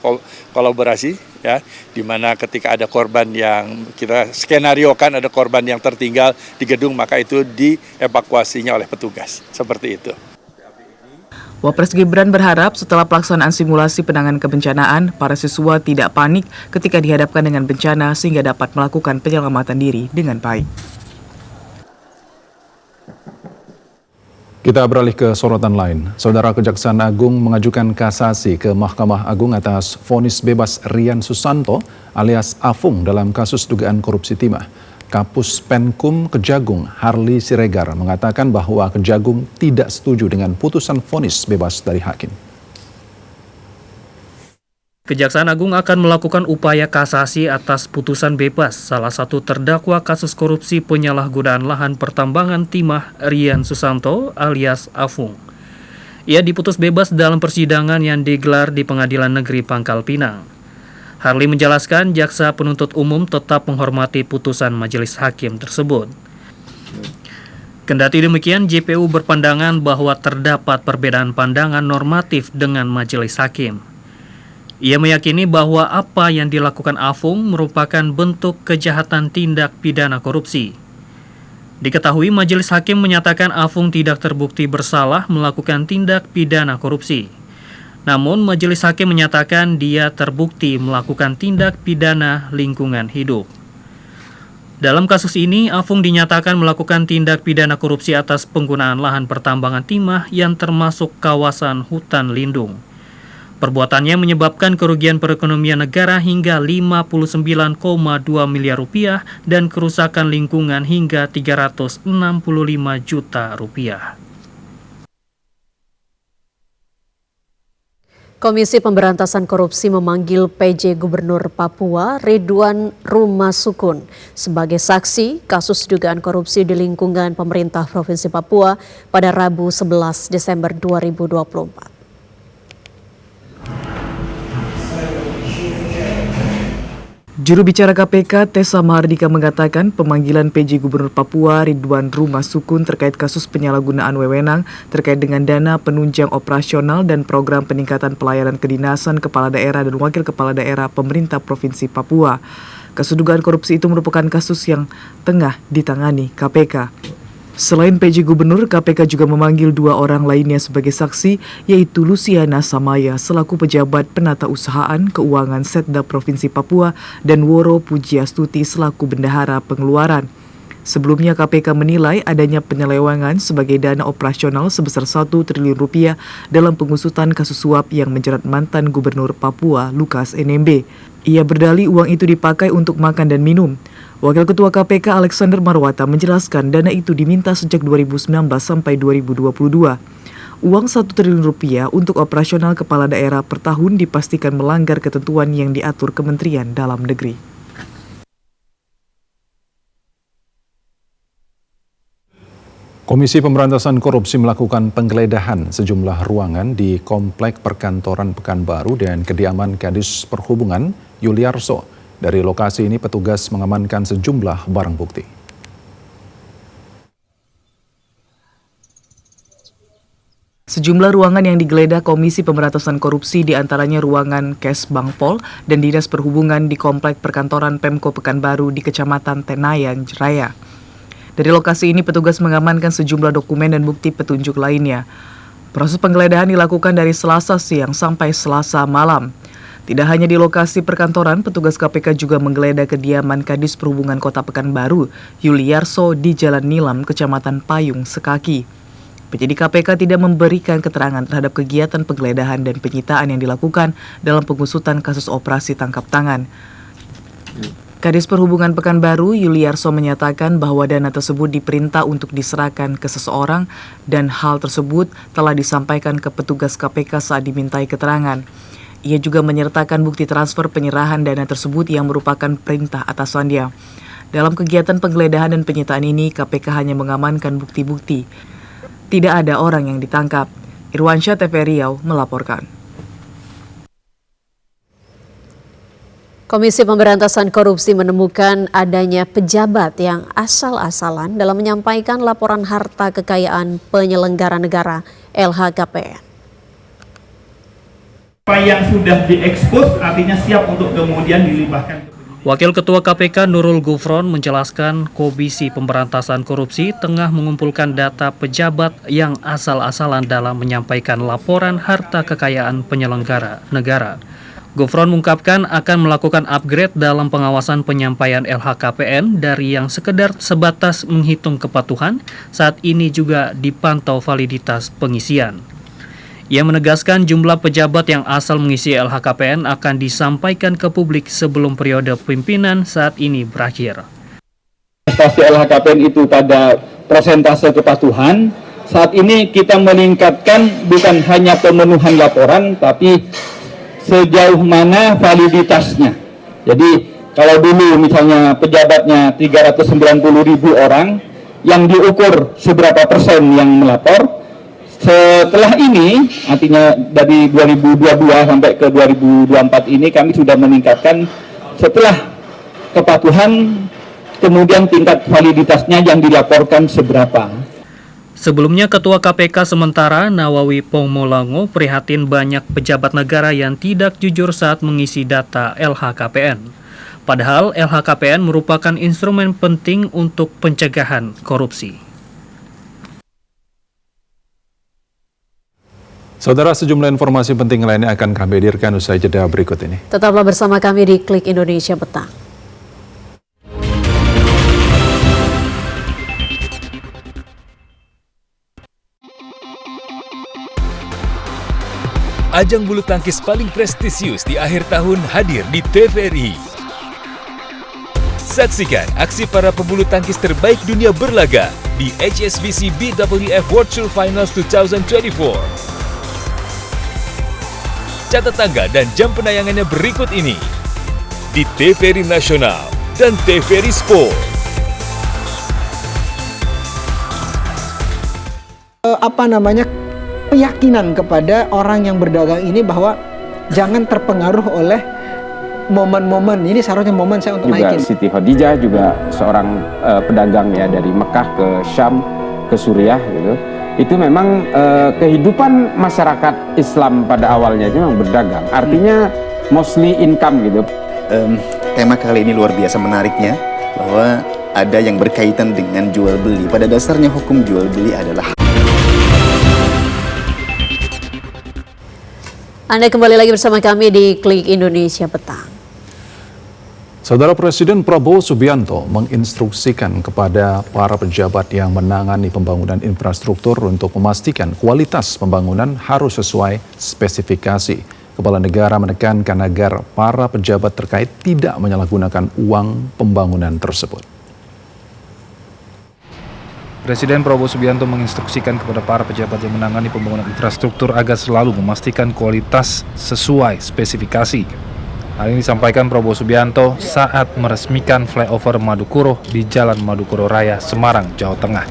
kolaborasi ya, di mana ketika ada korban yang kita skenariokan, ada korban yang tertinggal di gedung, maka itu dievakuasinya oleh petugas. Seperti itu. Wapres Gibran berharap setelah pelaksanaan simulasi penanganan kebencanaan, para siswa tidak panik ketika dihadapkan dengan bencana sehingga dapat melakukan penyelamatan diri dengan baik. Kita beralih ke sorotan lain. Saudara Kejaksaan Agung mengajukan kasasi ke Mahkamah Agung atas vonis bebas Rian Susanto alias Afung dalam kasus dugaan korupsi timah. Kapus Penkum Kejagung Harli Siregar mengatakan bahwa Kejagung tidak setuju dengan putusan vonis bebas dari hakim. Kejaksaan Agung akan melakukan upaya kasasi atas putusan bebas salah satu terdakwa kasus korupsi penyalahgunaan lahan pertambangan timah Rian Susanto alias Afung. Ia diputus bebas dalam persidangan yang digelar di Pengadilan Negeri Pangkal Pinang. Harli menjelaskan jaksa penuntut umum tetap menghormati putusan majelis hakim tersebut. Kendati demikian, JPU berpandangan bahwa terdapat perbedaan pandangan normatif dengan majelis hakim. Ia meyakini bahwa apa yang dilakukan Afung merupakan bentuk kejahatan tindak pidana korupsi. Diketahui majelis hakim menyatakan Afung tidak terbukti bersalah melakukan tindak pidana korupsi. Namun majelis hakim menyatakan dia terbukti melakukan tindak pidana lingkungan hidup. Dalam kasus ini, Afung dinyatakan melakukan tindak pidana korupsi atas penggunaan lahan pertambangan timah yang termasuk kawasan hutan lindung. Perbuatannya menyebabkan kerugian perekonomian negara hingga 59,2 miliar rupiah dan kerusakan lingkungan hingga 365 juta rupiah. Komisi Pemberantasan Korupsi memanggil PJ Gubernur Papua Ridwan Rumasukun sebagai saksi kasus dugaan korupsi di lingkungan pemerintah Provinsi Papua pada Rabu 11 Desember 2024. Juru bicara KPK Tessa Mahardika mengatakan pemanggilan PJ Gubernur Papua Ridwan Rumasukun terkait kasus penyalahgunaan wewenang terkait dengan dana penunjang operasional dan program peningkatan pelayanan kedinasan kepala daerah dan wakil kepala daerah pemerintah Provinsi Papua. Kasus dugaan korupsi itu merupakan kasus yang tengah ditangani KPK. Selain PJ Gubernur, KPK juga memanggil 2 orang lainnya sebagai saksi, yaitu Luciana Samaya selaku pejabat penata usahaan keuangan Setda Provinsi Papua dan Woro Pujiastuti selaku bendahara pengeluaran. Sebelumnya KPK menilai adanya penyelewengan sebagai dana operasional sebesar 1 triliun rupiah dalam pengusutan kasus suap yang menjerat mantan Gubernur Papua Lukas NMB. Ia berdalih uang itu dipakai untuk makan dan minum. Wakil Ketua KPK Alexander Marwata menjelaskan dana itu diminta sejak 2019 sampai 2022. Uang 1 triliun rupiah untuk operasional kepala daerah per tahun dipastikan melanggar ketentuan yang diatur Kementerian Dalam Negeri. Komisi Pemberantasan Korupsi melakukan penggeledahan sejumlah ruangan di Komplek Perkantoran Pekanbaru dan kediaman Kadis Perhubungan Yuliarso. Dari lokasi ini petugas mengamankan sejumlah barang bukti. Sejumlah ruangan yang digeledah Komisi Pemberantasan Korupsi diantaranya ruangan Kes Bangpol dan Dinas Perhubungan di Komplek Perkantoran Pemko Pekanbaru di Kecamatan Tenayan Jraya. Dari lokasi ini petugas mengamankan sejumlah dokumen dan bukti petunjuk lainnya. Proses penggeledahan dilakukan dari Selasa siang sampai Selasa malam. Tidak hanya di lokasi perkantoran, petugas KPK juga menggeledah kediaman Kadis Perhubungan Kota Pekanbaru, Yuliarso di Jalan Nilam, Kecamatan Payung, Sekaki. Penyidik KPK tidak memberikan keterangan terhadap kegiatan penggeledahan dan penyitaan yang dilakukan dalam pengusutan kasus operasi tangkap tangan. Kadis Perhubungan Pekanbaru, Yuliarso, menyatakan bahwa dana tersebut diperintah untuk diserahkan ke seseorang dan hal tersebut telah disampaikan ke petugas KPK saat dimintai keterangan. Ia juga menyertakan bukti transfer penyerahan dana tersebut yang merupakan perintah atasannya. Dalam kegiatan penggeledahan dan penyitaan ini, KPK hanya mengamankan bukti-bukti. Tidak ada orang yang ditangkap. Irwansyah, TVRI Riau, melaporkan. Komisi Pemberantasan Korupsi menemukan adanya pejabat yang asal-asalan dalam menyampaikan laporan harta kekayaan penyelenggara negara LHKPN. Apa yang sudah diekspos artinya siap untuk kemudian dilimpahkan. Wakil Ketua KPK Nurul Gufron menjelaskan Komisi Pemberantasan Korupsi tengah mengumpulkan data pejabat yang asal-asalan dalam menyampaikan laporan harta kekayaan penyelenggara negara. Gufron mengungkapkan akan melakukan upgrade dalam pengawasan penyampaian LHKPN dari yang sekedar sebatas menghitung kepatuhan, saat ini juga dipantau validitas pengisian. Ia menegaskan jumlah pejabat yang asal mengisi LHKPN akan disampaikan ke publik sebelum periode pimpinan saat ini berakhir. Prestasi LHKPN itu pada persentase kepatuhan, saat ini kita meningkatkan bukan hanya pemenuhan laporan, tapi sejauh mana validitasnya. Jadi kalau dulu misalnya pejabatnya 390.000 orang, yang diukur seberapa persen yang melapor. Setelah ini, artinya dari 2022 sampai ke 2024 ini kami sudah meningkatkan setelah kepatuhan, kemudian tingkat validitasnya yang dilaporkan seberapa. Sebelumnya Ketua KPK sementara Nawawi Pomolango prihatin banyak pejabat negara yang tidak jujur saat mengisi data LHKPN. Padahal LHKPN merupakan instrumen penting untuk pencegahan korupsi. Saudara, sejumlah informasi penting lainnya akan kami hadirkan usai jeda berikut ini. Tetaplah bersama kami di Klik Indonesia Petang. Ajang bulu tangkis paling prestisius di akhir tahun hadir di TVRI. Saksikan aksi para pebulu tangkis terbaik dunia berlaga di HSBC BWF World Tour Finals 2024. Catat tanggal dan jam penayangannya berikut ini di TVRI Nasional dan TVRI Sport. Keyakinan kepada orang yang berdagang ini bahwa jangan terpengaruh oleh momen-momen. Ini seharusnya momen saya untuk juga naikin. Siti Khadijah juga seorang pedagang ya, dari Mekah ke Syam ke Suriah gitu. Itu memang kehidupan masyarakat Islam pada awalnya itu memang berdagang. Artinya mostly income gitu. Tema kali ini luar biasa menariknya, bahwa ada yang berkaitan dengan jual beli. Pada dasarnya hukum jual beli adalah. Anda kembali lagi bersama kami di Klik Indonesia Petang. Saudara, Presiden Prabowo Subianto menginstruksikan kepada para pejabat yang menangani pembangunan infrastruktur untuk memastikan kualitas pembangunan harus sesuai spesifikasi. Kepala negara menekankan agar para pejabat terkait tidak menyalahgunakan uang pembangunan tersebut. Presiden Prabowo Subianto menginstruksikan kepada para pejabat yang menangani pembangunan infrastruktur agar selalu memastikan kualitas sesuai spesifikasi. Hal ini disampaikan Prabowo Subianto saat meresmikan flyover Madukuro di Jalan Madukuro Raya, Semarang, Jawa Tengah.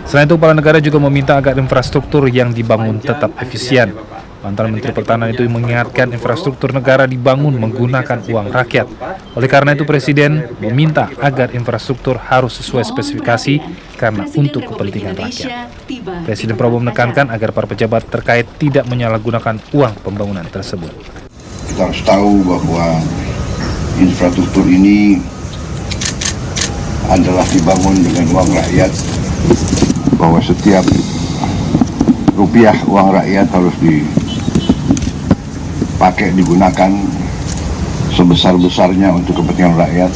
Selain itu, kepala negara juga meminta agar infrastruktur yang dibangun tetap efisien. Mantan Menteri Pertahanan itu mengingatkan infrastruktur negara dibangun menggunakan uang rakyat. Oleh karena itu, Presiden meminta agar infrastruktur harus sesuai spesifikasi karena untuk kepentingan rakyat. Presiden Prabowo menekankan agar para pejabat terkait tidak menyalahgunakan uang pembangunan tersebut. Kita harus tahu bahwa infrastruktur ini adalah dibangun dengan uang rakyat, bahwa setiap rupiah uang rakyat harus dipakai, digunakan sebesar-besarnya untuk kepentingan rakyat.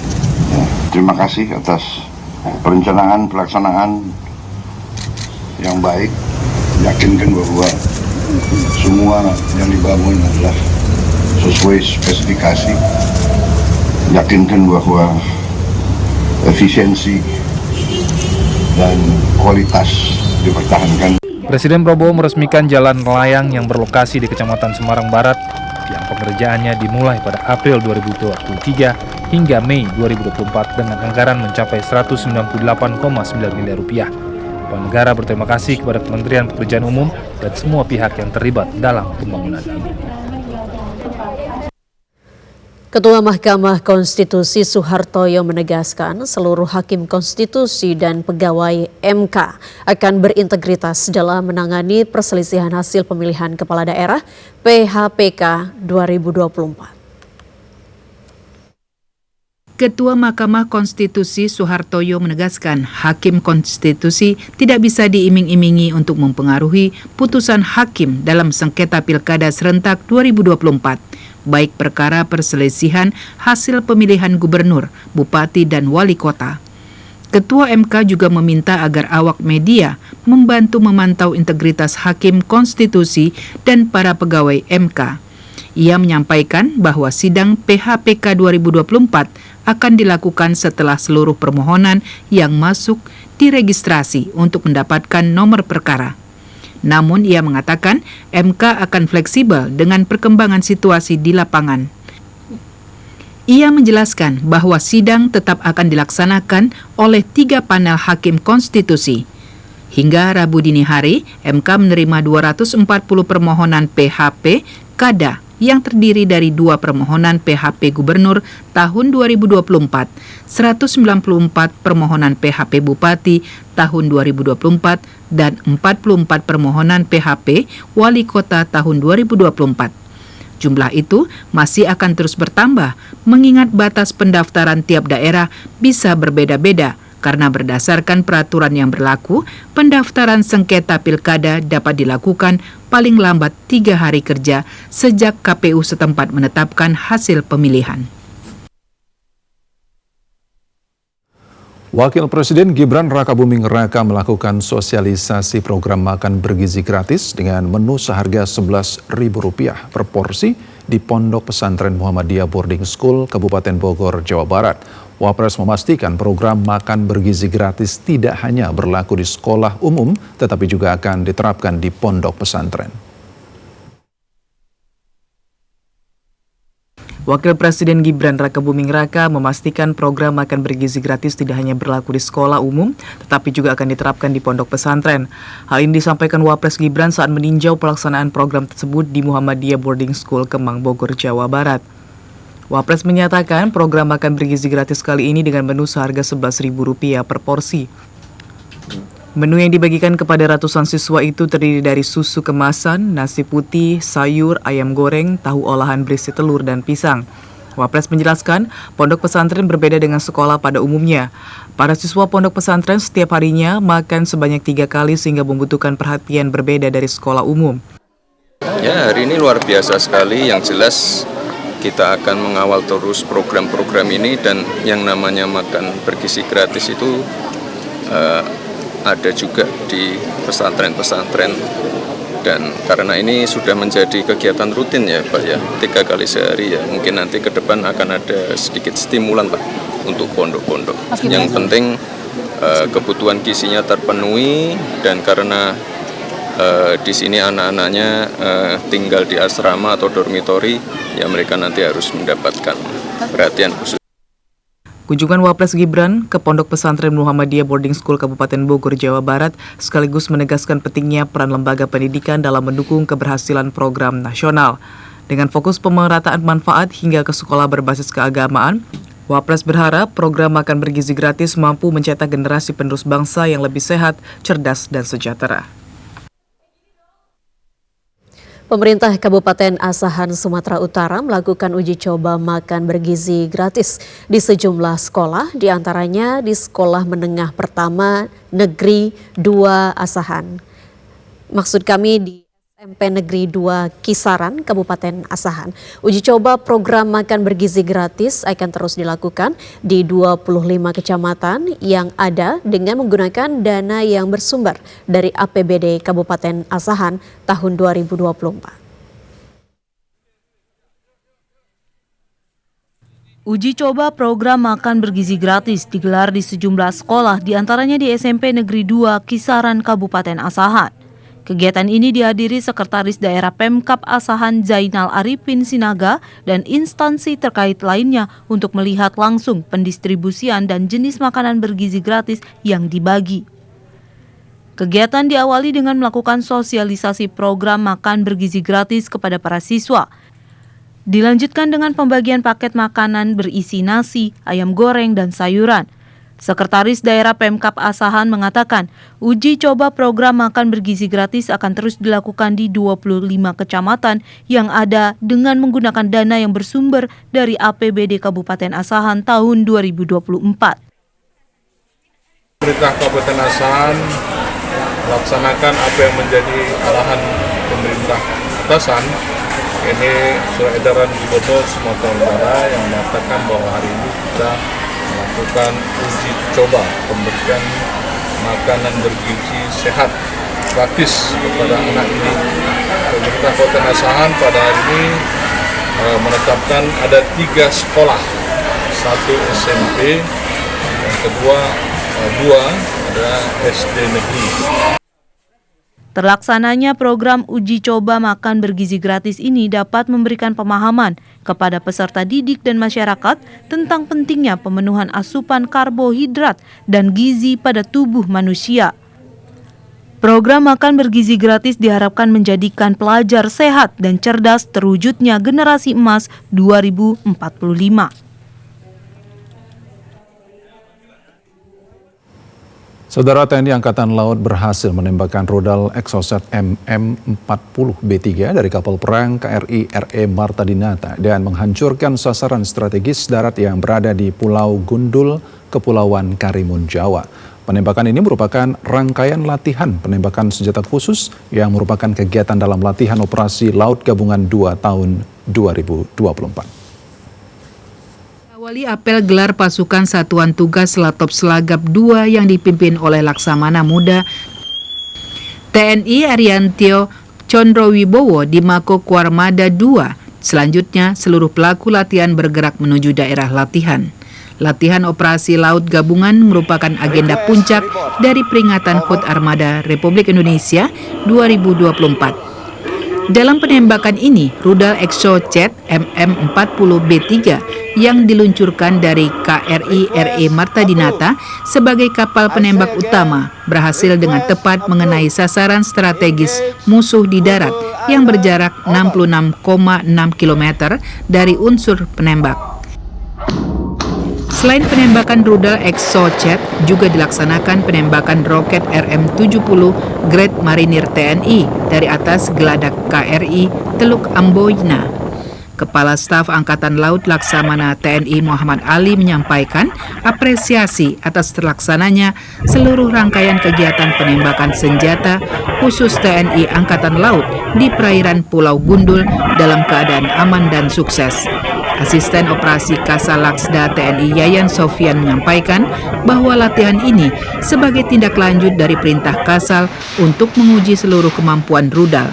Ya, terima kasih atas perencanaan, pelaksanaan yang baik. Yakinkan bahwa semua yang dibangun adalah sesuai spesifikasi. Yakinkan bahwa efisiensi dan kualitas dipertahankan. Presiden Prabowo meresmikan jalan layang yang berlokasi di Kecamatan Semarang Barat yang pengerjaannya dimulai pada April 2023 hingga Mei 2024 dengan anggaran mencapai 198,9 miliar rupiah. Bank Negara berterima kasih kepada Kementerian Pekerjaan Umum dan semua pihak yang terlibat dalam pembangunan ini. Ketua Mahkamah Konstitusi Soehartoyo menegaskan seluruh hakim konstitusi dan pegawai MK akan berintegritas dalam menangani perselisihan hasil pemilihan kepala daerah PHPK 2024. Ketua Mahkamah Konstitusi Soehartoyo menegaskan hakim konstitusi tidak bisa diiming-imingi untuk mempengaruhi putusan hakim dalam sengketa Pilkada serentak 2024. Baik perkara perselisihan hasil pemilihan gubernur, bupati, dan wali kota. Ketua MK juga meminta agar awak media membantu memantau integritas hakim konstitusi dan para pegawai MK. Ia menyampaikan bahwa sidang PHPK 2024 akan dilakukan setelah seluruh permohonan yang masuk diregistrasi untuk mendapatkan nomor perkara. Namun ia mengatakan MK akan fleksibel dengan perkembangan situasi di lapangan. Ia menjelaskan bahwa sidang tetap akan dilaksanakan oleh 3 panel hakim konstitusi. Hingga Rabu dini hari, MK menerima 240 permohonan PHP KADA yang terdiri dari 2 permohonan PHP Gubernur tahun 2024, 194 permohonan PHP Bupati tahun 2024, dan 44 permohonan PHP Wali Kota tahun 2024. Jumlah itu masih akan terus bertambah, mengingat batas pendaftaran tiap daerah bisa berbeda-beda. Karena berdasarkan peraturan yang berlaku, pendaftaran sengketa pilkada dapat dilakukan paling lambat 3 hari kerja sejak KPU setempat menetapkan hasil pemilihan. Wakil Presiden Gibran Rakabuming Raka melakukan sosialisasi program makan bergizi gratis dengan menu seharga Rp11.000 per porsi di Pondok Pesantren Muhammadiyah Boarding School, Kabupaten Bogor, Jawa Barat. Wapres memastikan program makan bergizi gratis tidak hanya berlaku di sekolah umum, tetapi juga akan diterapkan di pondok pesantren. Wakil Presiden Gibran Rakabuming Raka memastikan program makan bergizi gratis tidak hanya berlaku di sekolah umum, tetapi juga akan diterapkan di pondok pesantren. Hal ini disampaikan Wapres Gibran saat meninjau pelaksanaan program tersebut di Muhammadiyah Boarding School, Kemang, Bogor, Jawa Barat. Wapres menyatakan program makan bergizi gratis kali ini dengan menu seharga Rp11.000 per porsi. Menu yang dibagikan kepada ratusan siswa itu terdiri dari susu kemasan, nasi putih, sayur, ayam goreng, tahu olahan berisi telur, dan pisang. Wapres menjelaskan, pondok pesantren berbeda dengan sekolah pada umumnya. Para siswa pondok pesantren setiap harinya makan sebanyak 3 kali sehingga membutuhkan perhatian berbeda dari sekolah umum. Ya, hari ini luar biasa sekali. Yang jelas kita akan mengawal terus program-program ini, dan yang namanya makan bergizi gratis itu ada juga di pesantren-pesantren, dan karena ini sudah menjadi kegiatan rutin ya Pak ya, 3 kali sehari ya, mungkin nanti ke depan akan ada sedikit stimulan lah untuk pondok-pondok. Yang penting kebutuhan gizinya terpenuhi, dan karena di sini anak-anaknya tinggal di asrama atau dormitori, ya mereka nanti harus mendapatkan perhatian khusus. Kunjungan Wapres Gibran ke Pondok Pesantren Muhammadiyah Boarding School Kabupaten Bogor, Jawa Barat sekaligus menegaskan pentingnya peran lembaga pendidikan dalam mendukung keberhasilan program nasional. Dengan fokus pemerataan manfaat hingga ke sekolah berbasis keagamaan, Wapres berharap program makan bergizi gratis mampu mencetak generasi penerus bangsa yang lebih sehat, cerdas, dan sejahtera. Pemerintah Kabupaten Asahan, Sumatera Utara melakukan uji coba makan bergizi gratis di sejumlah sekolah, diantaranya di Sekolah Menengah Pertama Negeri 2 Asahan. Maksud kami di SMP Negeri 2 Kisaran, Kabupaten Asahan. Uji coba program makan bergizi gratis akan terus dilakukan di 25 kecamatan yang ada dengan menggunakan dana yang bersumber dari APBD Kabupaten Asahan tahun 2024. Uji coba program makan bergizi gratis digelar di sejumlah sekolah, diantaranya di SMP Negeri 2 Kisaran, Kabupaten Asahan. Kegiatan ini dihadiri Sekretaris Daerah Pemkab Asahan Zainal Arifin Sinaga dan instansi terkait lainnya untuk melihat langsung pendistribusian dan jenis makanan bergizi gratis yang dibagi. Kegiatan diawali dengan melakukan sosialisasi program makan bergizi gratis kepada para siswa. Dilanjutkan dengan pembagian paket makanan berisi nasi, ayam goreng, dan sayuran. Sekretaris Daerah Pemkab Asahan mengatakan, uji coba program makan bergizi gratis akan terus dilakukan di 25 kecamatan yang ada dengan menggunakan dana yang bersumber dari APBD Kabupaten Asahan tahun 2024. Pemerintah Kabupaten Asahan melaksanakan apa yang menjadi arahan pemerintah atasan. Ini surat edaran Gubernur Sumatera Utara yang mengatakan bahwa hari ini kita melakukan uji coba pemberian makanan bergizi sehat gratis kepada anak ini. Pemerintah Kabupaten Asahan pada hari ini menetapkan ada 3 sekolah, 1 SMP, yang kedua 2 adalah SD negeri. Terlaksananya program uji coba makan bergizi gratis ini dapat memberikan pemahaman kepada peserta didik dan masyarakat tentang pentingnya pemenuhan asupan karbohidrat dan gizi pada tubuh manusia. Program makan bergizi gratis diharapkan menjadikan pelajar sehat dan cerdas terwujudnya generasi emas 2045. Saudara, TNI Angkatan Laut berhasil menembakkan rudal Exocet MM-40B3 dari kapal perang KRI RE Marta Dinata dan menghancurkan sasaran strategis darat yang berada di Pulau Gundul, Kepulauan Karimun, Jawa. Penembakan ini merupakan rangkaian latihan penembakan senjata khusus yang merupakan kegiatan dalam latihan operasi Laut Gabungan 2 tahun 2024. Awali apel gelar pasukan Satuan Tugas Latop Selagap 2 yang dipimpin oleh Laksamana Muda TNI Ariantio Condrowibowo di Mako Kuarmada 2. Selanjutnya, seluruh pelaku latihan bergerak menuju daerah latihan. Latihan operasi Laut Gabungan merupakan agenda puncak dari peringatan HUT Armada Republik Indonesia 2024. Dalam penembakan ini, rudal Exocet MM-40B3 yang diluncurkan dari KRI RE Marta Dinata sebagai kapal penembak utama berhasil dengan tepat mengenai sasaran strategis musuh di darat yang berjarak 66,6 km dari unsur penembak. Selain penembakan rudal Exocet, juga dilaksanakan penembakan roket RM-70 Great Marinir TNI dari atas geladak KRI Teluk Amboina. Kepala Staf Angkatan Laut Laksamana TNI Muhammad Ali menyampaikan apresiasi atas terlaksananya seluruh rangkaian kegiatan penembakan senjata khusus TNI Angkatan Laut di perairan Pulau Gundul dalam keadaan aman dan sukses. Asisten Operasi Kasalaksda TNI Yayan Sofian menyampaikan bahwa latihan ini sebagai tindak lanjut dari perintah Kasal untuk menguji seluruh kemampuan rudal.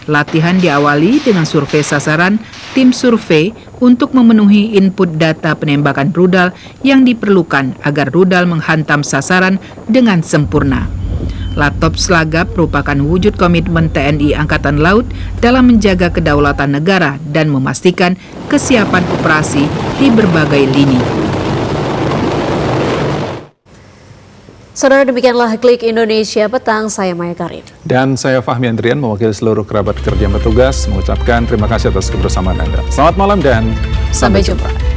Latihan diawali dengan survei sasaran tim survei untuk memenuhi input data penembakan rudal yang diperlukan agar rudal menghantam sasaran dengan sempurna. Latop Selagap merupakan wujud komitmen TNI Angkatan Laut dalam menjaga kedaulatan negara dan memastikan kesiapan operasi di berbagai lini. Saudara, demikianlah Klik Indonesia Petang, saya Maya Karim. Dan saya Fahmi Andrian mewakili seluruh kerabat kerja yang bertugas mengucapkan terima kasih atas kebersamaan Anda. Selamat malam dan sampai jumpa.